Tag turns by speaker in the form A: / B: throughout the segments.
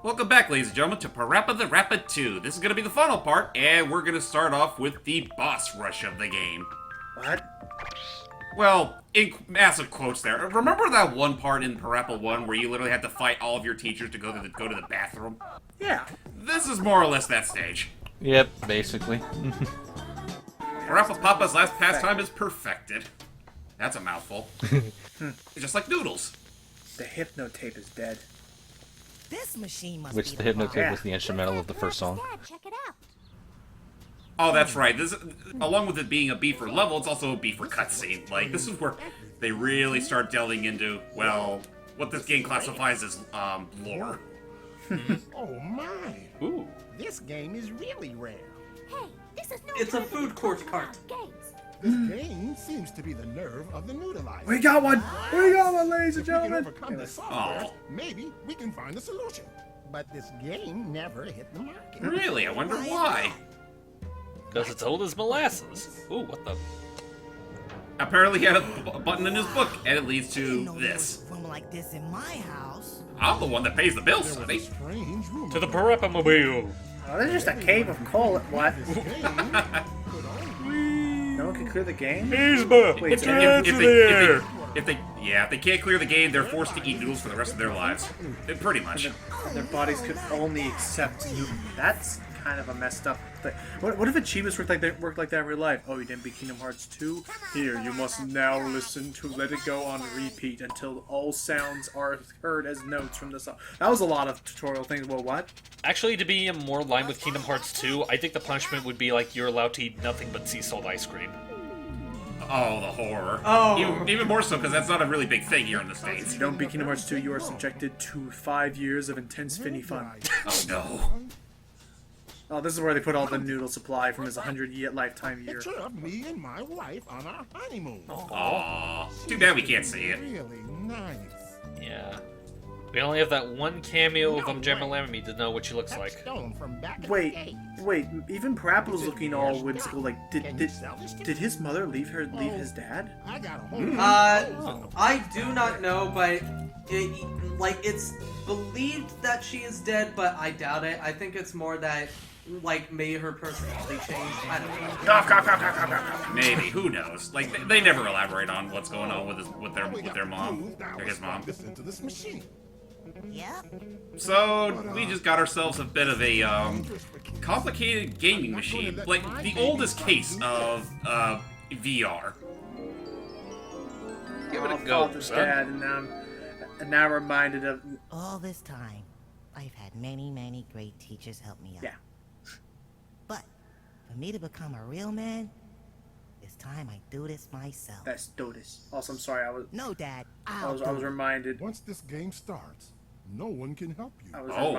A: Welcome back, ladies and gentlemen, to Parappa the Rappa 2. This is going to be the final part, and we're going to start off with the boss rush of the game.
B: What?
A: Well, in massive quotes there. Remember that one part in Parappa 1 where you literally had to fight all of your teachers to go to the bathroom?
B: Yeah.
A: This is more or less that stage.
C: Yep, basically.
A: Parappa Papa's last pastime is perfected. That's a mouthful. Just like noodles.
B: The hypnotape is dead.
D: This machine must
C: Which
D: be
C: the hypnotape
B: Yeah.
C: was the instrumental of the first song.
D: Dad, check it out.
A: Oh, that's right. This, along with it being a B for level, it's also a B for cutscene. Like, this is where they really start delving into, well, what this game classifies as, lore.
E: Oh my!
C: Ooh.
E: This game is really rare.
D: Hey, this is no
F: It's a
D: time to
F: food
D: be
F: court
D: playing
F: cart.
D: games.
E: This game seems to be the nerve of the noodleizer.
B: We got one! We got one, ladies and
E: If we can
B: gentlemen!
E: overcome the software,
A: Oh.
E: maybe we can find a solution. But this game never hit the market.
A: Really? I wonder why.
C: Because it's old as molasses. Ooh, what the?
A: Apparently he had a button in his book, and it leads
D: I didn't
A: to
D: know there
A: this.
D: was room like this in my house.
A: I'm the one that pays the bills,
E: There was
A: sonny.
E: a strange rumor.
C: To the Parappa Mobile.
B: Oh, there's just a cave of coal. What?
E: This game could only
B: No one can clear the game?
C: Yzma,
B: Wait,
C: put
B: so
C: your
B: if-
C: hands in the air.
A: If they can't clear the game, they're forced to eat noodles for the rest of their lives. Pretty much.
B: And their bodies could only accept you. That's kind of a messed up thing. What if achievements worked like that in real life? Oh, you didn't beat Kingdom Hearts 2? Here, you must now listen to Let It Go on repeat until all sounds are heard as notes from the song. That was a lot of tutorial things. Well, what?
G: Actually, to be in more line with Kingdom Hearts 2, I think the punishment would be like you're allowed to eat nothing but sea salt ice cream.
A: Oh, the horror.
F: Oh.
A: Even more so because that's not a really big thing here in the States.
B: If you don't beat Kingdom Hearts 2, you are subjected to 5 years of intense finny fun.
A: Oh no.
B: Oh, this is where they put all the noodle supply from his 100-year lifetime year.
E: picture of me and my wife on our honeymoon.
A: Aw. Too bad we can't see it.
E: Really nice.
G: Yeah. We only have that one cameo of Gemma Lammy to know what she looks like.
E: Stone from back in the
B: Wait,
E: day.
B: wait. Even Parappa was looking all whimsical. Like,
E: Can you
B: did
E: sell this to
B: did
E: me?
B: his mother leave his dad?
E: I got a home.
F: I do not know, but it's believed that she is dead, but I doubt it. I think it's more that, like, maybe her personality changed. I don't know.
A: Maybe. Who knows? Like they never elaborate on what's going on with their mom or his mom.
E: This into this machine.
D: Yep.
A: So we just got ourselves a bit of a complicated gaming machine, like the oldest case of VR.
G: Give it a
B: Oh,
G: go,
B: Father's
G: son.
B: dad, and now reminded of.
D: All this time, I've had many, many great teachers help me out.
B: Yeah.
D: But for me to become a real man, it's time I do this myself.
B: That's Dotus. Also, I'm sorry.
D: No, Dad,
B: I
D: I'll
B: was
D: do it.
B: reminded.
E: Once this game starts, no one can help you.
B: I was
A: Oh.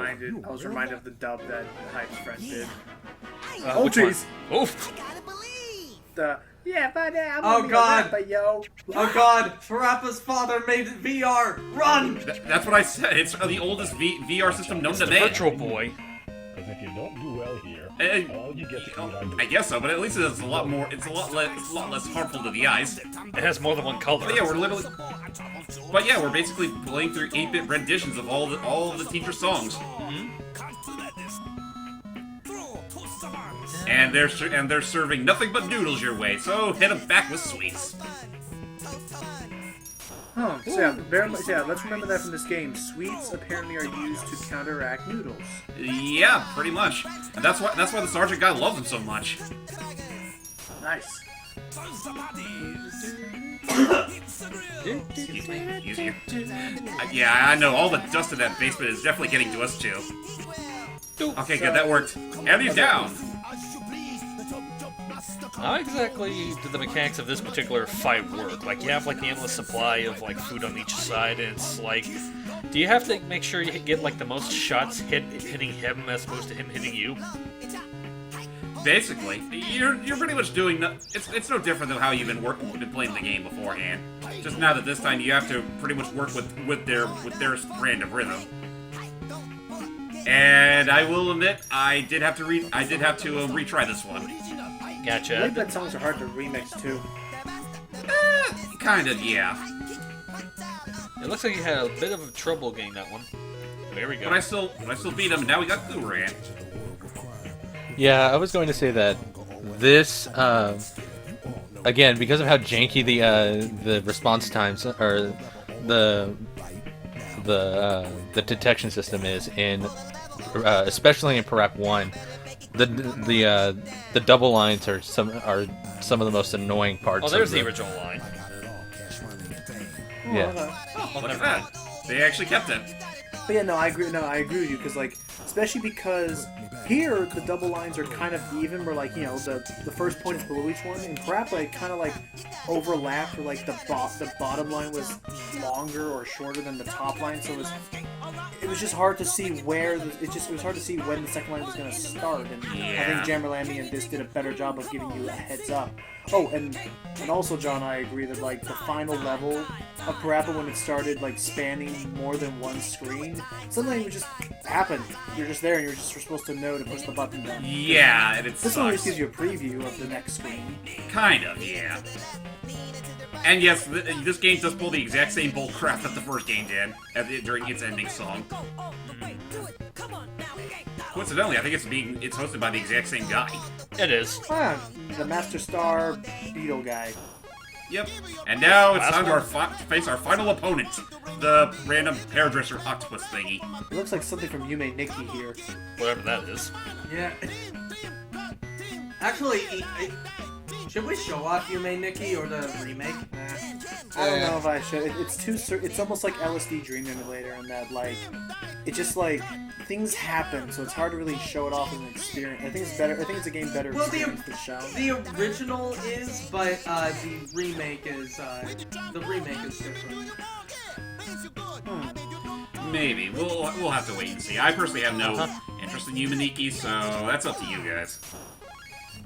B: reminded of the dub that Hype's friend
D: Yeah.
B: did.
D: I
G: Uh,
B: Oh
G: which one?
B: jeez.
G: Oof.
D: I gotta believe.
B: The but I'm
F: Oh,
B: gonna be a
F: God.
B: rapper, yo.
F: Oh god, Parappa's father made it VR! Run!
A: That's what I said. It's the oldest VR system known to
G: The
A: man.
G: Virtual Boy.
H: Because if you don't do well here,
A: Eh,
H: all you get to eat on
A: I guess so, but at least it's a lot more. It's a lot less harmful to the eyes.
G: It has more than one color.
A: But yeah, we're literally. But yeah, we're basically playing through 8-bit renditions of all of the teacher songs. And they're serving nothing but noodles your way. So hit them back with sweets.
B: Huh. So yeah, let's remember that from this game. Sweets apparently are used to counteract noodles.
A: Yeah, pretty much. And that's why the sergeant guy loves them so much.
B: Nice.
A: Excuse me. Easier. Yeah, I know. All the dust in that basement is definitely getting to us too. Okay, good. That worked. And he's down.
G: How exactly do the mechanics of this particular fight work? Like, you have, like, the endless supply of, like, food on each side, and it's like... Do you have to make sure you get, like, the most shots hitting him as opposed to him hitting you?
A: Basically, you're pretty much doing. It's no different than how you've been playing the game beforehand. Just now that this time you have to pretty much work with their brand of rhythm. And I will admit, I did have to retry this one.
B: I
G: Gotcha.
B: think that songs are hard to remix too.
A: Kind of, yeah.
G: It looks like you had a bit of trouble getting that one. There we go.
A: But I still beat him. And now we got Gluran.
I: Yeah, I was going to say that this, again, because of how janky the response times or the detection system is in, especially in Parappa 1, the double lines are some of the most annoying parts.
G: Oh, there's
I: of
G: the original line.
I: Yeah.
A: Oh, look at that. They actually kept it.
B: But yeah, no, I agree. No, I agree with you because, like, especially because here the double lines are kind of even, where like the first point is below each one. In Parappa, it kind of like overlapped, where like the bottom line was longer or shorter than the top line, so it was just hard to see where it was hard to see when the second line was going to start. And I think Jammerlamy and this did a better job of giving you a heads up. Oh, and also, John, I agree that like the final level of Parappa, when it started like spanning more than one screen, something would just happen. You're just there, and you're supposed to know to push the button down.
A: Yeah, and
B: This one just gives you a preview of the next screen.
A: Kind of, yeah. And yes, this game does pull the exact same bullcrap that the first game did during its ending song. Coincidentally, I think it's hosted by the exact same guy.
G: It is.
B: The Master Star Beetle guy.
A: Yep. And now it's time to face our final opponent, the random hairdresser octopus thingy.
B: It looks like something from Yume Nikki here.
G: Whatever that is.
F: Yeah. Actually, should we show off Yume Nikki or the remake?
B: I don't know if I should. It's almost like LSD Dream Emulator in that, like, it just like things happen, so it's hard to really show it off as an experience. I think it's better. I think it's a game better experience to show.
F: The original is, but the remake is different.
A: Maybe. We'll have to wait and see. I personally have no interest in Yumaniki, so that's up to you guys.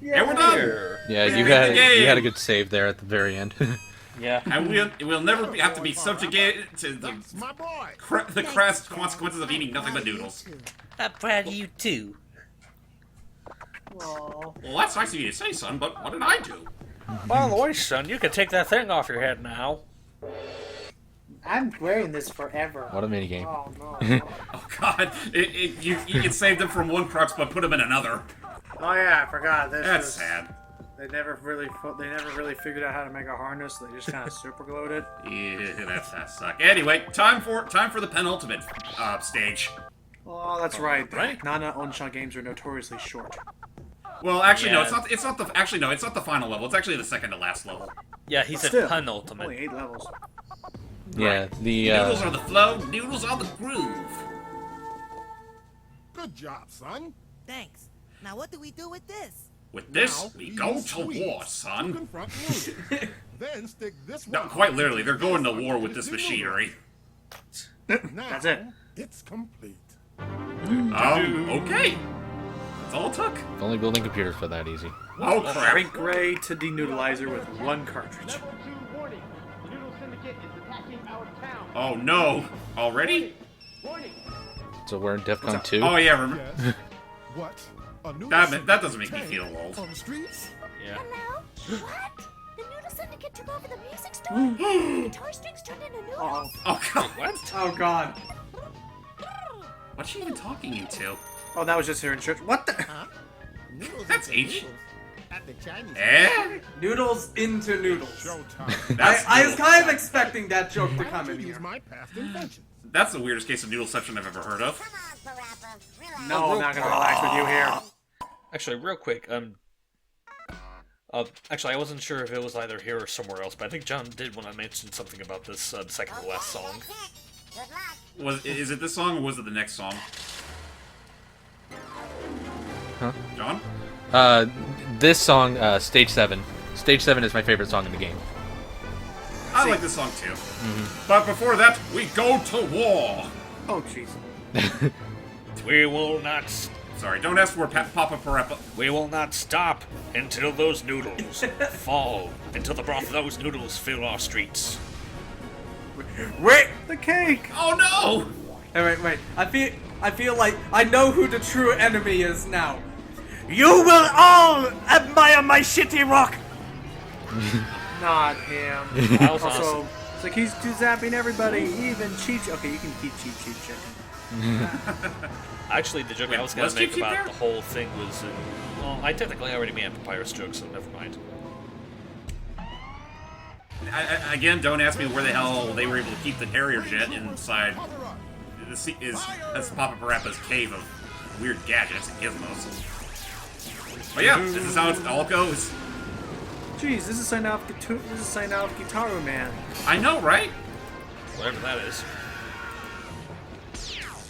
B: Yeah,
A: and we're done!
I: Yeah,
A: We
I: you
A: beat the game!
I: had a good save there at the very end.
G: Yeah.
A: And we'll never have to be subjugated to the crass consequences of eating nothing but noodles.
C: I'm proud of you too.
A: Well, that's nice of you to say, son, but what did I do?
G: By the way, son, you can take that thing off your head now.
B: I'm wearing this forever.
I: What a minigame.
B: Oh no.
A: Oh god, you can save them from one crux, but put them in another.
B: Oh yeah, I forgot.
A: That's sad.
B: They never really figured out how to make a harness. They just kind of super glued it.
A: Yeah, that sucks. Anyway, time for the penultimate stage.
B: Oh, that's right. Nana Onsha games are notoriously short.
A: Well, actually, no. It's not the final level. It's actually the second to last level.
G: Yeah, he said penultimate.
B: Only 8 levels.
I: Yeah, the
A: noodles are the flow. Noodles are the groove.
E: Good job, son.
D: Thanks. Now what do we do with this?
A: With this,
E: Now,
A: we
E: use
A: go to
E: sweets
A: war,
E: to
A: son.
E: confront noodles. Then stick this
A: No,
E: one
A: quite
E: on
A: literally, they're going to war with
E: this
A: this machinery.
E: Now,
B: That's it.
E: It's complete.
A: Okay. That's all it took.
I: if only building computers were that easy.
A: Oh, crap.
B: Drink Gray to denoodleizer with 1 cartridge.
A: Oh, no. Already?
I: So we're in DEFCON 2.
A: Oh, yeah, remember.
E: Yes. What? A noodle
A: That doesn't make me feel old.
E: on the streets?
G: Yeah.
J: Hello? What? The Noodle Syndicate took over the music store? The guitar strings turned into noodles?
A: Oh, God.
G: What?
F: Oh god.
A: What's she even talking into?
B: Oh, that was just her in church. What the?
E: Huh? Noodles
A: That's
E: into
A: H.
E: noodles at the Chinese.
A: Eh?
F: Noodles into noodles.
E: Showtime.
A: That's
F: I was
A: noodle.
F: kind of expecting that joke to
E: How
F: come
E: to
F: in
E: use
F: here.
E: my past inventions.
A: That's the weirdest case of noodleception I've ever heard of.
J: Come on, Parappa. Relax.
B: No, I'm not gonna relax with you here.
G: Actually, real quick, actually, I wasn't sure if it was either here or somewhere else, but I think John did when I mentioned something about this second to last song.
J: Good luck.
A: Is it this song or was it the next song?
I: Huh?
A: John?
I: This song, Stage 7. Stage 7 is my favorite song in the game.
A: I like this song too. But before that, we go to war.
B: Oh, jeez.
G: We will not.
A: Sorry, don't ask for Papa Parappa.
G: We will not stop until those noodles fall. Until the broth of those noodles fill our streets.
B: Wait! The cake!
A: Oh no!
F: Hey, wait. I feel like I know who the true enemy is now.
B: You will all admire my shitty rock! Not him.
G: That was
B: Also,
G: awesome.
B: it's like he's zapping everybody, even Cheech. Okay, you can keep Cheech Chick.
G: Actually, the joke I was going
A: was
G: to make
A: Cheap
G: about
A: there?
G: the whole thing was... well, I technically already made a Papyrus joke, so never mind.
A: Again, don't ask me where the hell they were able to keep the Harrier jet inside. This is Papa Parappa's cave of weird gadgets and gizmos. But yeah, this is how it all goes.
B: Jeez, this is sign off Gitaru Man.
A: I know, right?
G: Whatever that is.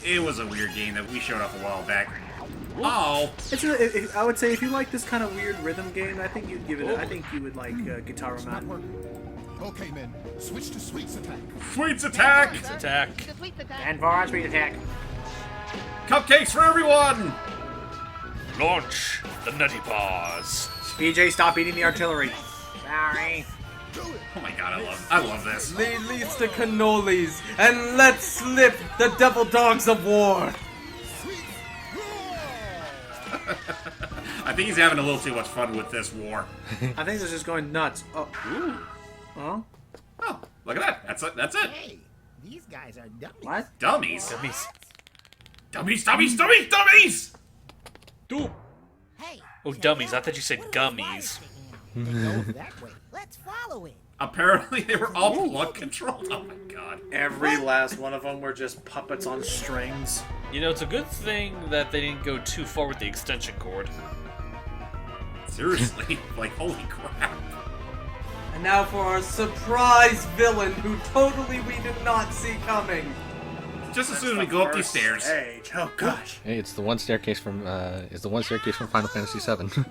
A: It was a weird game that we showed off a while back. Oh,
B: I would say if you like this kind of weird rhythm game, I think you'd give it. I think you would like Gitaru Man.
E: Okay, men, switch to Sweet's attack.
A: Sweets attack!
G: Attack.
B: And for Sweet attack.
A: Cupcakes for everyone!
G: Launch the Nutty Paws.
B: PJ, stop eating the artillery. Sorry.
A: Oh my god, I love this.
F: Lead leads to cannolis, and let's slip the devil dogs of war.
A: I think he's having a little too much fun with this war.
B: I think this is going nuts. Oh.
A: Ooh.
B: Oh?
A: Oh, look at that. That's it.
E: Hey, these guys are dummies.
B: What?
A: Dummies.
G: Dummies.
A: Dummies!
G: Dude.
D: Hey.
G: Oh, dummies. I thought you said gummies.
E: It goes that way.
D: Let's follow it.
A: Apparently they were all plug controlled. Oh my god.
B: Every last one of them were just puppets on strings.
G: You know, it's a good thing that they didn't go too far with the extension cord.
A: Seriously, like holy crap.
F: And now for our surprise villain who totally we did not see coming.
A: Just as soon as we go up these stairs.
B: Stage. Oh gosh.
I: Hey, it's the one staircase from Final Fantasy VII.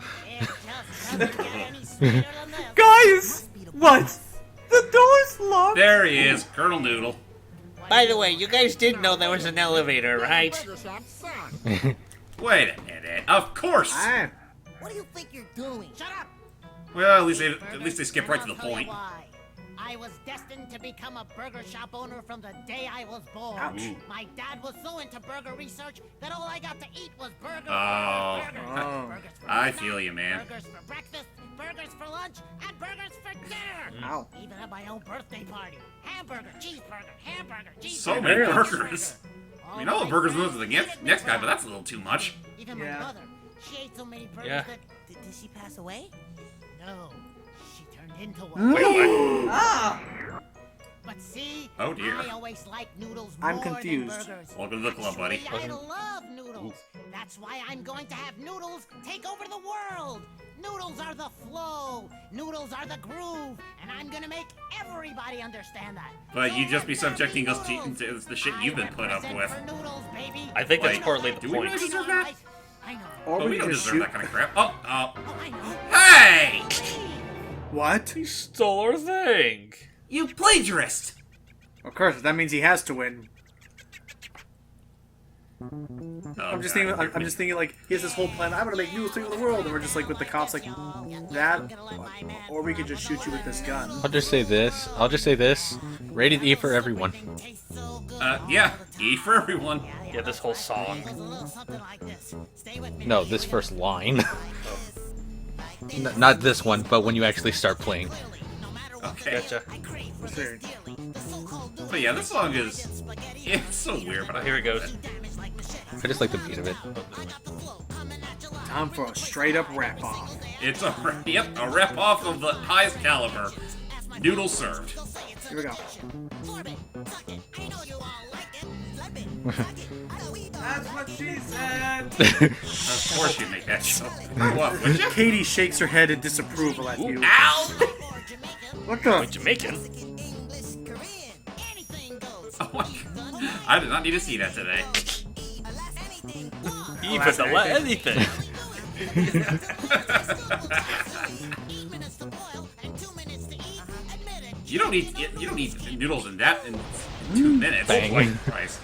F: Guys! What? The door's locked?
A: There he is, Colonel Noodle.
K: By the way, you guys did know there was an elevator, right?
E: Burger shop son.
A: Wait a minute. Of course.
B: Ah.
D: What do you think you're doing? Shut up!
A: Well, at least they skip right to the point.
D: Why? I was destined to become a burger shop owner from the day I was born.
B: Ouch.
D: My dad was so into burger research that all I got to eat was burgers.
A: Oh.
B: Oh.
D: Burgers for
A: I
D: dinner,
A: feel you, man.
D: Burgers for breakfast, burgers for lunch, and burgers for dinner.
B: Ow.
D: Even at my own birthday party. Hamburger, cheeseburger,
A: So
D: cheeseburger.
A: many
B: Really?
A: burgers. I know the burgers moves to the next guy, but that's a little too much.
D: Even
B: Yeah.
D: my mother, she ate so many burgers
G: Yeah.
D: that... Did she pass away? No, she turned into one.
A: Wait, what?
F: Ah!
D: But see,
A: Oh, dear.
D: I always liked noodles
B: I'm
D: more
B: confused.
D: than burgers.
A: Welcome to the club, buddy.
D: Actually, I love noodles. That's why I'm going to have noodles take over the world. Noodles are the flow. Noodles are the groove. And I'm going to make everybody understand that.
A: But you'd just be
D: So
A: subjecting us
D: happy
A: to the shit you've been put up
D: I
A: with.
D: represent for noodles, baby.
G: I think that's
A: Wait,
G: partly the
A: do we
G: point.
A: really deserve that?
D: I know.
B: Or
A: But we
B: we
A: don't
B: just
A: deserve
B: shoot.
A: that kind of crap. Oh,
D: Oh, I know.
A: hey!
B: What?
G: He stole our thing.
A: You plagiarist!
B: Of course, that means he has to win.
A: Oh,
B: I'm just
A: God.
B: thinking. I'm just thinking like he has this whole plan. I'm gonna make noodles take over the world, and we're just like with the cops like that. Or we could just shoot you with this gun.
I: I'll just say this. Rated E for everyone.
A: Yeah, E for everyone.
G: Yeah, this whole song.
I: No, this first line. Not this one, but when you actually start playing.
A: Okay.
G: Gotcha.
B: Sure.
A: But yeah, this song is... It's so weird, but I
G: Here it goes.
I: I just like the beat of it.
B: Time for a straight up wrap off.
A: It's a rep off of the highest caliber. Noodle served.
B: Here we go.
F: That's what she said.
A: Of course you make that joke. What, would you?
B: Katie shakes her head in disapproval at you.
A: Ow!
B: What the?
G: Jamaican.
A: Oh my God. I did not need to see that today.
G: Even to let anything.
A: You don't need noodles in 2 minutes.
I: Bang.
A: White Christ.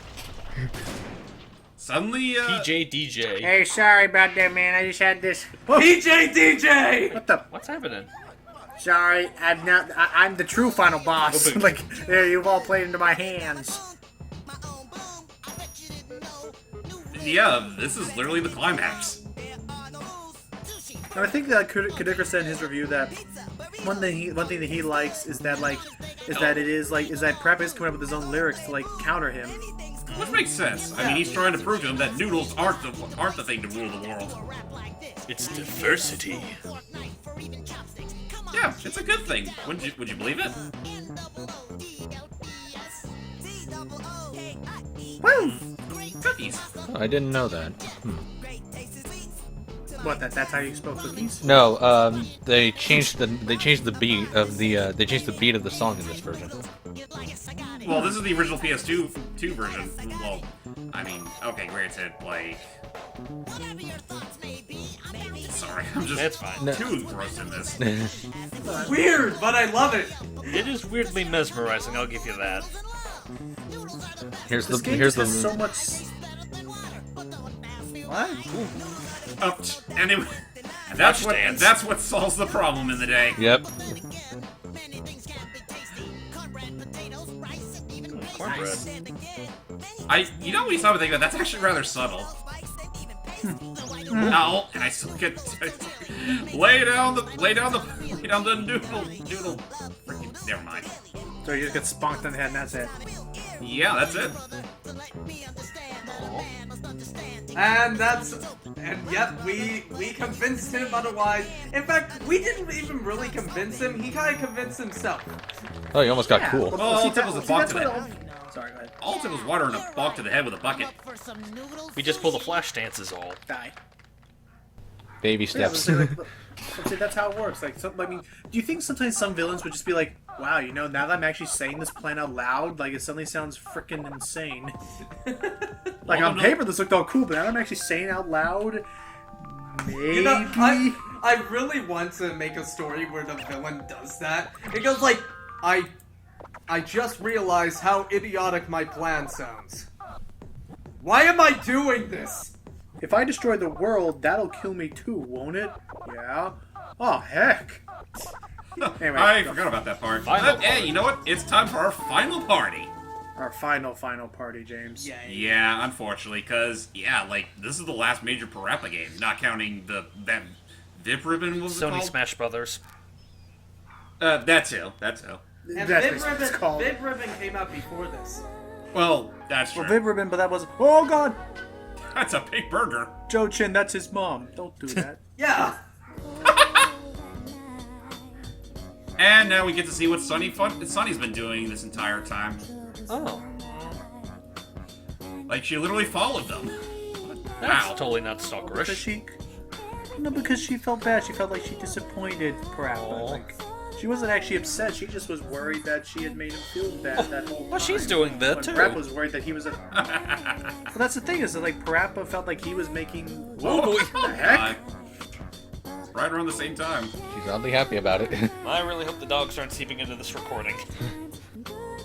A: Suddenly,
G: PJ DJ.
B: Hey, sorry about that, man. I just had this.
F: PJ DJ!
B: What the?
G: What's happening?
B: Sorry, I'm not. I'm the true final boss. Like, there, you've all played into my hands.
A: yeah, this is literally the climax.
B: And I think that Kadika said in his review that one thing that he likes is that Parappa is coming up with his own lyrics to like counter him.
A: Which makes sense. I mean, he's trying to prove to him that noodles aren't the thing to rule the world.
G: It's diversity.
A: Yeah, it's a good thing. Would you believe it?
B: Woo!
A: Cookies.
I: Oh, I didn't know that.
B: What? That's how you spell cookies?
I: No, they changed the beat of the song in this version.
A: Well, this is the original PS2 version. Well, I mean, okay, granted, like. Sorry, I'm just
G: That's fine.
A: too engrossed in this.
F: Weird, but I love it.
G: It is weirdly mesmerizing, I'll give you that.
I: Here's
B: This game
I: here's
B: has
I: the
B: so much. What?
A: Anyway, that's what solves the problem in the day.
I: Yep.
G: Cornbread.
A: You know what we saw thinking about? That's actually rather subtle. No, and I still get lay down the noodle. Freaking, never mind.
B: So you just get sponked on the head and that's it.
A: Yeah, that's it.
F: And yep, we convinced him otherwise. In fact, we didn't even really convince him. He kind of convinced himself.
I: Oh, you almost got cool.
A: Well, all it took was a bonk to the
B: head. Sorry, go ahead.
A: All it took was water and a bonk to the head with a bucket.
G: We just pull the flash dances all.
B: Die.
I: Baby
B: Yeah,
I: steps.
B: let's say that's how it works. Like, I mean, do you think sometimes some villains would just be like, "Wow, you know, now that I'm actually saying this plan out loud, like it suddenly sounds freaking insane." Like on paper, this looked all cool, but now that I'm actually saying out loud, maybe.
F: You know, I really want to make a story where the villain does that. It goes like, I just realized how idiotic my plan sounds. Why am I doing this?
B: If I destroy the world, that'll kill me too, won't it? Yeah. Oh, heck. Anyway,
A: I forgot about that part. Hey, you know what? It's time for our final party.
B: Our final party, James.
A: Yeah, unfortunately, because, like, this is the last major Parappa game, not counting that Vip Ribbon, what was it
G: Sony
A: called?
G: Smash Brothers.
A: That too.
F: And
B: That's what it's called.
F: Vib Ribbon came out before this.
A: Well, that's true.
B: Well, Vib Ribbon, but that was. Oh, God!
A: That's a big burger.
B: Joe Chin, that's his mom. Don't do that.
F: Yeah.
A: And now we get to see what Sunny's been doing this entire time.
G: Oh.
A: Like, she literally followed them.
G: That's
A: Wow.
G: totally not
B: Because
G: stalkerish.
B: because she felt bad. She felt like she disappointed Parappa.
G: Aw.
B: Like, she wasn't actually upset. She just was worried that she had made him feel bad that whole time.
G: Well, she's doing that
B: When
G: too.
B: Parappa was worried that he was a... Well, that's the thing, is that, like, Parappa felt like he was making...
G: Oh boy.
B: What the heck?
A: Right around the same time.
I: She's oddly happy about it.
G: I really hope the dogs aren't seeping into this recording.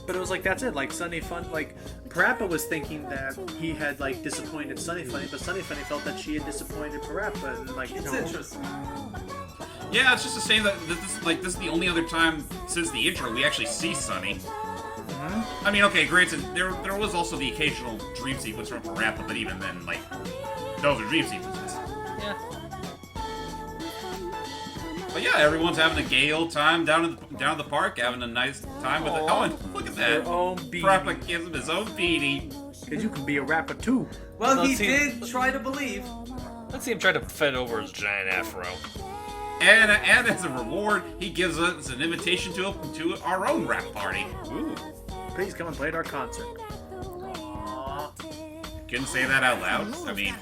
B: But it was like, that's it. Like, Sunny Fun... Like, Parappa was thinking that he had, like, disappointed Sunny Funny, but Sunny Funny felt that she had disappointed Parappa. And, like,
F: It's interesting.
A: Yeah, it's just a shame that this is the only other time since the intro we actually see Sunny. I mean, okay, granted, there was also the occasional dream sequence from Parappa, but even then, like, those are dream sequences.
G: Yeah.
A: But yeah, everyone's having a gay old time down at the park, having a nice time with it. Oh, and look at that!
B: Your own beanie.
A: Parappa gives him his own beanie.
B: Because you can be a rapper, too.
F: Well,
G: Let's
F: he
G: see.
F: did try to believe.
G: Let's see him try to fed over his giant afro.
A: And as a reward, he gives us an invitation to our own rap party.
G: Ooh.
B: Please come and play at our concert. Aww.
A: Couldn't say that out loud. I mean,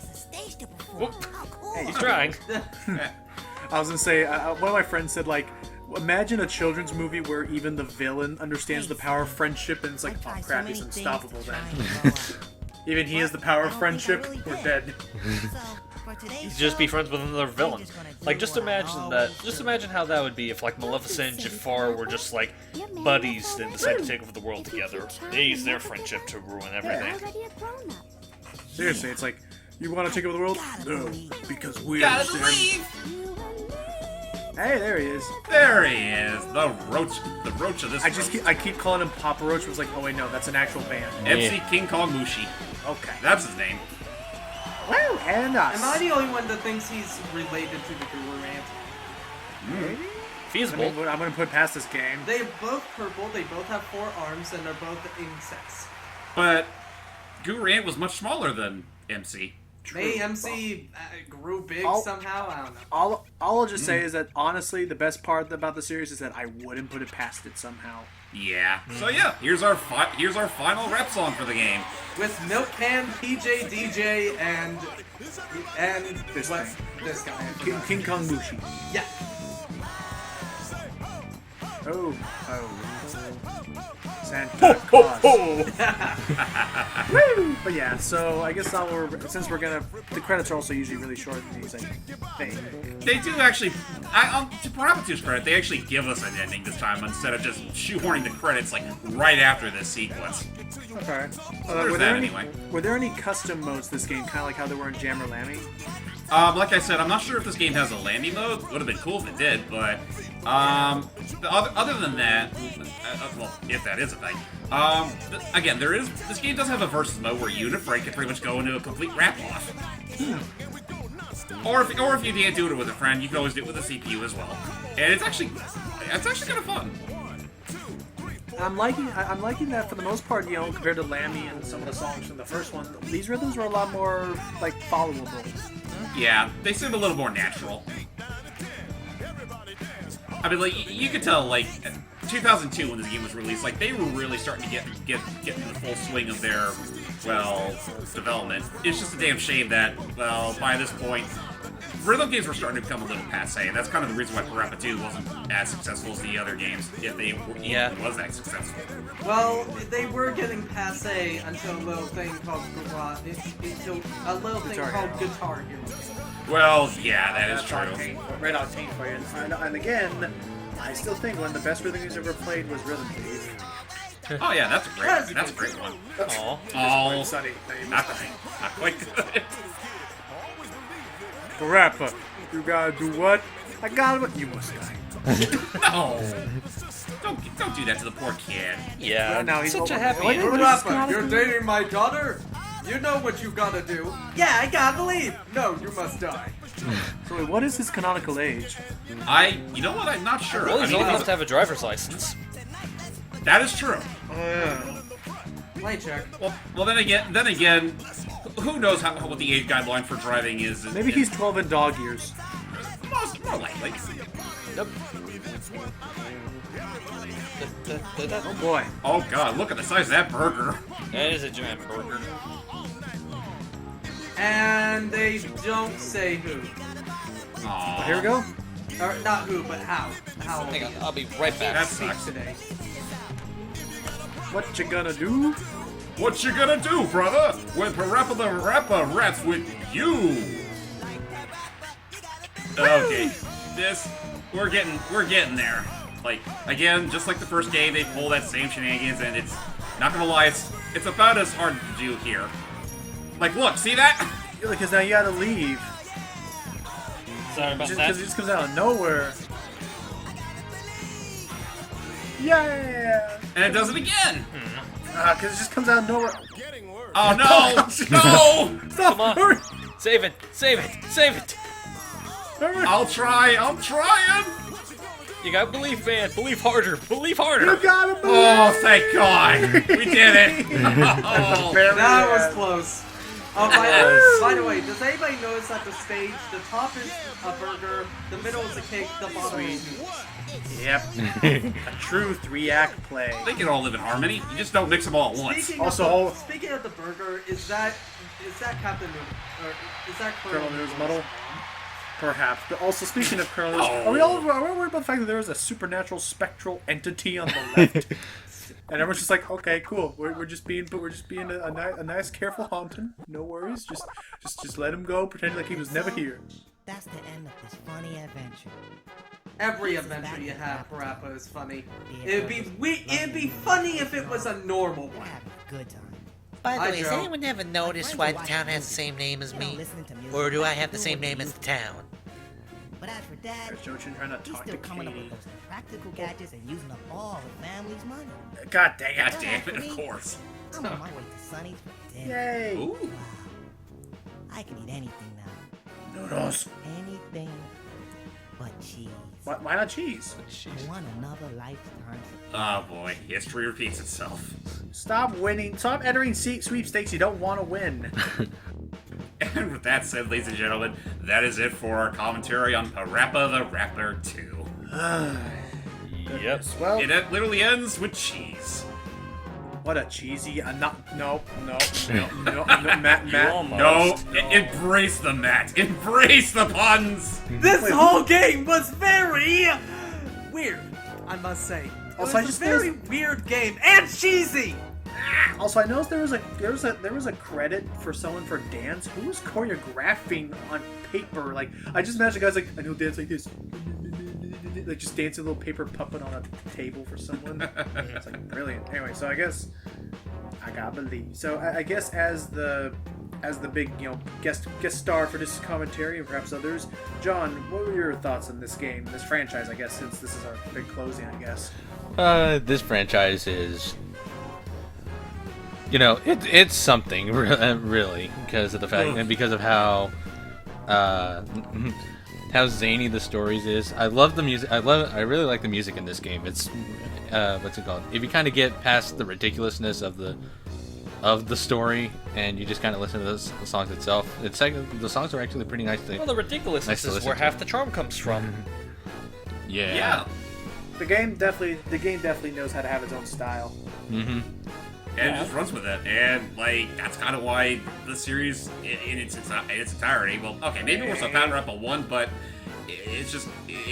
G: Whoop. He's trying.
B: I was gonna say, one of my friends said, like, imagine a children's movie where even the villain understands the power of friendship, and it's like, oh crap, he's unstoppable then. Even he has the power of friendship, we're dead.
G: Just be friends with another villain. Like, just imagine that. Just imagine how that would be if, like, Maleficent and Jafar were just, like, buddies and decided to take over the world together. They use their friendship to ruin everything.
J: Already a grown-up.
B: Seriously, it's like, you want to take over the world? No, because we
A: gotta
B: understand.
A: leave.
B: Hey, there he is.
A: There he is, the roach of this.
B: I keep calling him Papa Roach. Was like, oh wait, no, that's an actual band.
A: MC King Kong Mushi.
B: Okay.
A: That's his name.
B: Well, and us.
F: Am I the only one that thinks he's related to the Guru Ant?
G: Feasible.
B: I'm gonna put past this game.
F: They're both purple, they both have 4 arms, and they're both insects.
A: But Guru Ant was much smaller than MC.
F: Maybe MC grew big somehow. I don't know.
B: All I'll just say is that honestly, the best part about the series is that I wouldn't put it past it somehow.
A: Yeah. So yeah, here's our final rap song for the game.
F: With Milk Can, PJ DJ, and
B: This
F: what?
B: thing.
F: This guy.
B: King Kong Bushi.
F: Yeah.
B: Oh. Santa Claus. Woo! But yeah, so I guess now since we're gonna, the credits are also usually really short in these things.
A: They do actually, to Parappa 2's credit, they actually give us an ending this time instead of just shoehorning the credits like right after this sequence.
B: Okay.
A: There's that anyway.
B: Were there any custom modes this game, kind of like how there were in Jam or Lammy?
A: Like I said, I'm not sure if this game has a landing mode. Would have been cool if it did, but other than that, well, if that is a thing, again, this game does have a versus mode where you and a friend can pretty much go into a complete rap-off. Or if you can't do it with a friend, you can always do it with a CPU as well. And it's actually kind of fun.
B: I'm liking that for the most part, you know, compared to Lammy and some of the songs from the first one, these rhythms were a lot more, like, followable.
A: Yeah, they seem a little more natural. I mean, like, you could tell, like, 2002 when this game was released, like, they were really starting to get into the full swing of their, well, development. It's just a damn shame that, well, by this point, rhythm games were starting to become a little passé, and that's kind of the reason why Parappa 2 wasn't as successful as the other games, if they was that successful.
F: Well, they were getting passé until a little thing called Guitar Hero.
A: Well, yeah, that is true.
B: Red Octane for you. And again, I still think one of the best rhythm games ever played was Rhythm Thief.
A: Oh yeah, that's a great one. Oh,
B: Sunny.
A: not quite good.
B: Parappa, you gotta do what? I gotta what? You must die.
A: No! Don't do that to the poor kid.
G: Yeah,
B: No, he's
G: such a happy
B: what-
G: ending.
B: what is this
F: Parappa, you're dating my daughter? You know what you gotta do. Yeah, I gotta leave. No, you must die.
B: So wait, what is his canonical age?
A: You know what? I'm not sure.
G: Well, he's
A: I
G: old
A: mean,
G: enough to have a driver's license.
A: that is true.
B: Oh yeah.
F: Light check.
A: Well, then again, who knows what the age guideline for driving is?
B: Maybe he's 12 in dog years.
A: More likely.
G: Nope.
B: Oh boy.
A: Oh god, look at the size of that burger.
G: That is a giant burger.
F: And they don't say who.
A: Aww.
B: Here we go.
F: Or not who, but how. How
G: Hang on, I'll be right back.
A: That
F: speak
A: sucks.
F: today.
B: What you gonna do?
A: What you gonna do, brother? When Parappa the Rapper raps with you? Okay, we're getting there. Like, again, just like the first game, they pull that same shenanigans, and it's, not gonna lie, it's about as hard to do here. Like, look, see that?
B: Because now you gotta leave.
G: Sorry about that.
B: Because it just comes out of nowhere. Yeah!
A: And it does it again.
B: Because it just comes out of nowhere.
A: Oh no! No!
B: Stop!
G: Come on.
B: Hurry!
G: Save it! Save it! Save it!
B: Hurry!
A: I'm trying!
G: You gotta believe, man. Believe harder. Believe harder.
B: You gotta believe!
A: Oh, thank God! We did it! Oh.
F: That was close. Oh, by the way, does anybody notice that the stage, the top is a burger, the middle is a cake, the bottom is noodles?
B: Yep. A true 3-act play.
A: They can all live in harmony. You just don't mix them all at once.
F: Speaking of the burger, is that Captain Noodle? Or is that
B: Colonel Noodle's Muddle? Perhaps. But also, speaking of Colonel Noodle's,
A: Oh.
B: are we worried about the fact that there is a supernatural spectral entity on the left? And everyone's just like, okay, cool. We're just being a nice, careful haunting. No worries. Just let him go. Pretend like he was never here.
D: That's the end of this funny adventure.
F: Every adventure you have, Parappa, is funny. It'd be funny if it was a normal
D: We're
F: one.
D: having a good time.
K: By the
F: Hi,
K: way, has
F: Joe.
K: anyone ever noticed why the town has the same name as me? Or do I have the same name as the town?
D: But as for Dad,
B: There's Jochin trying to
D: he's
B: talk
D: still
B: to
D: coming up with
B: Katie.
D: those practical gadgets and using up all the family's money.
B: God dang
A: God
B: it.
A: damn it, of course.
D: I'm on my way to Sonny's for dinner.
B: Yay.
A: Ooh.
D: Wow. I can eat anything now.
B: Noodles.
D: Anything but cheese.
B: Why not cheese?
D: I want another lifetime.
A: Oh boy, history repeats itself.
B: Stop winning. Stop entering sweepstakes you don't want to win.
A: And with that said, ladies and gentlemen, that is it for our commentary on Parappa the Rapper 2.
G: Yep.
B: Well,
A: It literally ends with cheese.
B: what a cheesy. No, Matt.
A: No, embrace the Matt. Embrace the puns.
F: This whole game was very weird, I must say. It
B: Also,
F: was a very weird game and cheesy.
B: Also, I noticed there was a credit for someone for dance who was choreographing on paper. Like, I just imagine guys like, I know dance like this, like just dancing a little paper puppet on a table for someone. It's like brilliant. Anyway, so I guess I gotta believe. So I guess as the big guest star for this commentary and perhaps others, John, what were your thoughts on this game, this franchise? I guess since this is our big closing, I guess.
I: This franchise is, it's something really, because of the fact and because of how zany the stories is. I love the music. I really like the music in this game. It's what's it called? If you kind of get past the ridiculousness of the story and you just kind of listen to the songs itself, the songs are actually pretty nice.
G: Well, the ridiculousness is where half the charm comes from.
A: Yeah.
B: The game definitely knows how to have its own style.
I: Mm-hmm.
A: And it just runs with it, and that's kind of why the series, in its entirety, well, okay, maybe more so Parappa 1, but it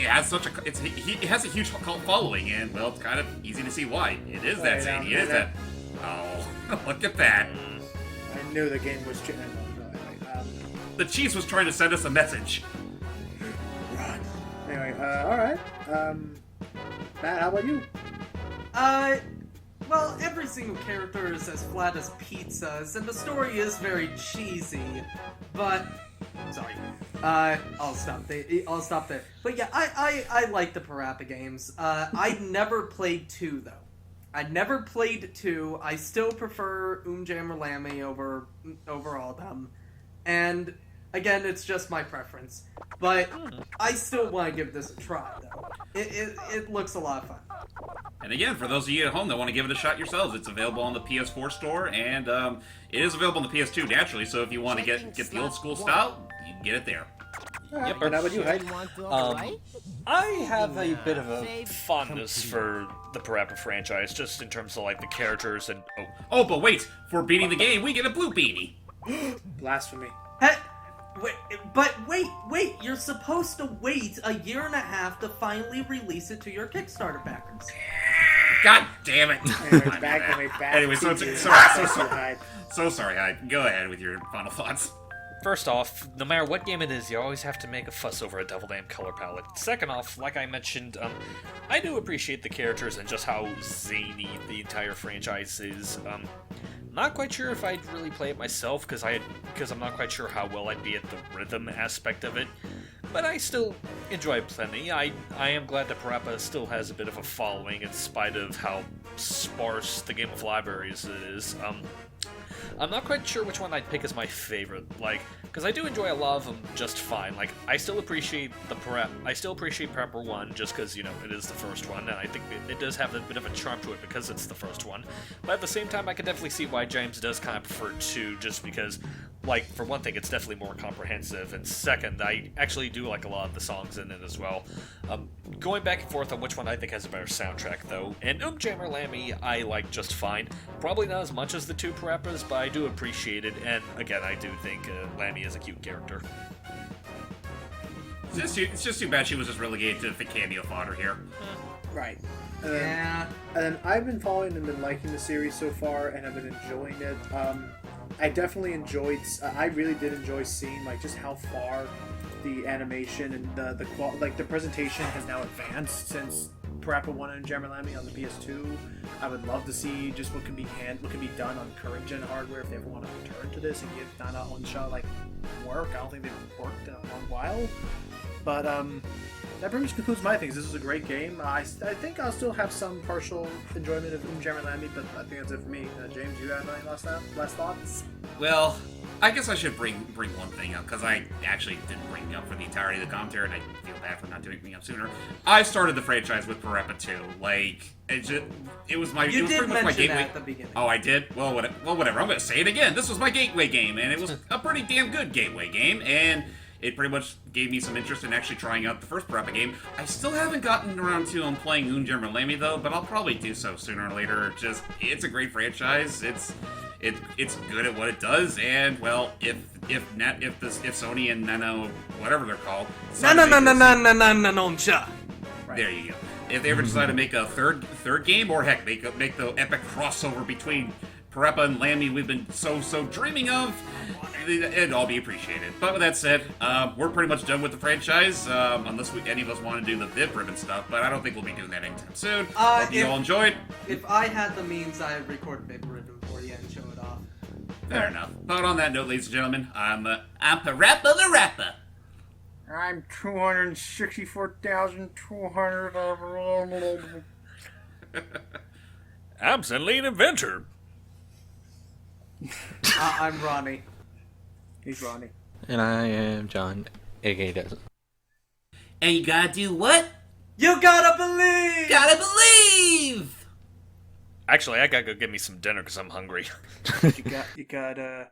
A: has it has a huge cult following, and well, it's kind of easy to see why. It is that zany. It is that. Oh, look at that!
B: I knew the game was.
A: The cheese was trying to send us a message.
B: Run. Anyway, all right. Matt, how about you?
F: Well, every single character is as flat as pizzas, and the story is very cheesy, but... Sorry. I'll stop there. But yeah, I like the Parappa games. I never played 2, though. I never played 2. I still prefer Jammer over all of them. And, again, it's just my preference. But I still want to give this a try, though. It looks a lot of fun.
A: And again, for those of you at home that want to give it a shot yourselves, it's available on the PS4 store, and it is available on the PS2 naturally. So if you want to get the old school style, you can get it there.
B: Yep. And how about you, Hyde?
G: I have a bit of a fondness for the Parappa franchise, just in terms of the characters and.
A: Oh, but wait! For beating the game, we get a blue beanie.
B: Blasphemy.
F: Hey, wait! You're supposed to wait a year and a half to finally release it to your Kickstarter backers.
A: God damn it! Anyway, so sorry, Hyde. Go ahead with your final thoughts.
G: First off, no matter what game it is, you always have to make a fuss over a double damn color palette. Second off, like I mentioned, I do appreciate the characters and just how zany the entire franchise is. Not quite sure if I'd really play it myself, because I'm not quite sure how well I'd be at the rhythm aspect of it. But I still enjoy it plenty. I am glad that Parappa still has a bit of a following in spite of how sparse the game of libraries is. I'm not quite sure which one I'd pick as my favorite, because I do enjoy a lot of them just fine. I still appreciate Parappa 1 just because, it is the first one, and I think it does have a bit of a charm to it because it's the first one. But at the same time, I can definitely see why James does kind of prefer 2, just because, for one thing, it's definitely more comprehensive, and second, I actually do like a lot of the songs in it as well. Going back and forth on which one I think has a better soundtrack, though, and Jammer Lammy I like just fine. Probably not as much as the 2 Parappas, but I do appreciate it, and again, I do think Lammy is a cute character.
A: It's just too bad she was just relegated to the cameo fodder here.
B: Right.
F: Yeah.
B: And I've been following and been liking the series so far, and I've been enjoying it. I definitely enjoyed. I really did enjoy seeing just how far the animation and the presentation has now advanced since Parappa 1 and Jammer Lammy on the PS2. I would love to see just what can be done on current gen hardware if they ever want to return to this and give Donna on-shot work. I don't think they've worked in a long while. But that pretty much concludes my things. This was a great game. I think I'll still have some partial enjoyment of Jammer Lammy, but I think that's it for me. James, you have any last thoughts?
A: Well, I guess I should bring one thing up, because I actually didn't bring it up for the entirety of the commentary, and I feel bad for not doing it up sooner. I started the franchise with Parappa 2. Like, it was my
F: You
A: it was
F: did
A: pretty much my
F: mention
A: gateway.
F: that at the beginning.
A: Oh, I did? Well, whatever. I'm gonna say it again. This was my gateway game, and it was a pretty damn good gateway game, and it pretty much gave me some interest in actually trying out the first Parappa game. I still haven't gotten around to playing Unjam Lammy though, but I'll probably do so sooner or later. It's a great franchise. It's good at what it does, and well, if Sony and Nano, whatever they're called, there you go. If they ever decide to make a third game, or heck, make the epic crossover between Parappa and Lammy we've been so dreaming of, it'd all be appreciated. But with that said, we're pretty much done with the franchise, unless any of us want to do the Viv ribbon stuff, but I don't think we'll be doing that anytime soon. Hope you all enjoyed.
F: If I had the means, I'd record Big Ribbon for you and show it off.
A: Fair enough. But on that note, ladies and gentlemen, I'm Parappa the Rapper.
B: I'm 264,200.
G: I'm Celine Inventor.
F: I'm Ronnie.
B: He's Ronnie.
I: And I am John, aka Des.
A: And you gotta do what?
F: You gotta believe!
A: Gotta believe!
G: Actually, I gotta go get me some dinner because I'm hungry.
B: You gotta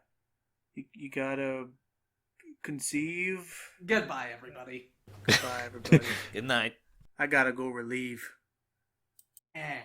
B: conceive.
F: Goodbye, everybody.
B: Goodbye, everybody.
G: Good night.
B: I gotta go relieve.
F: Eh.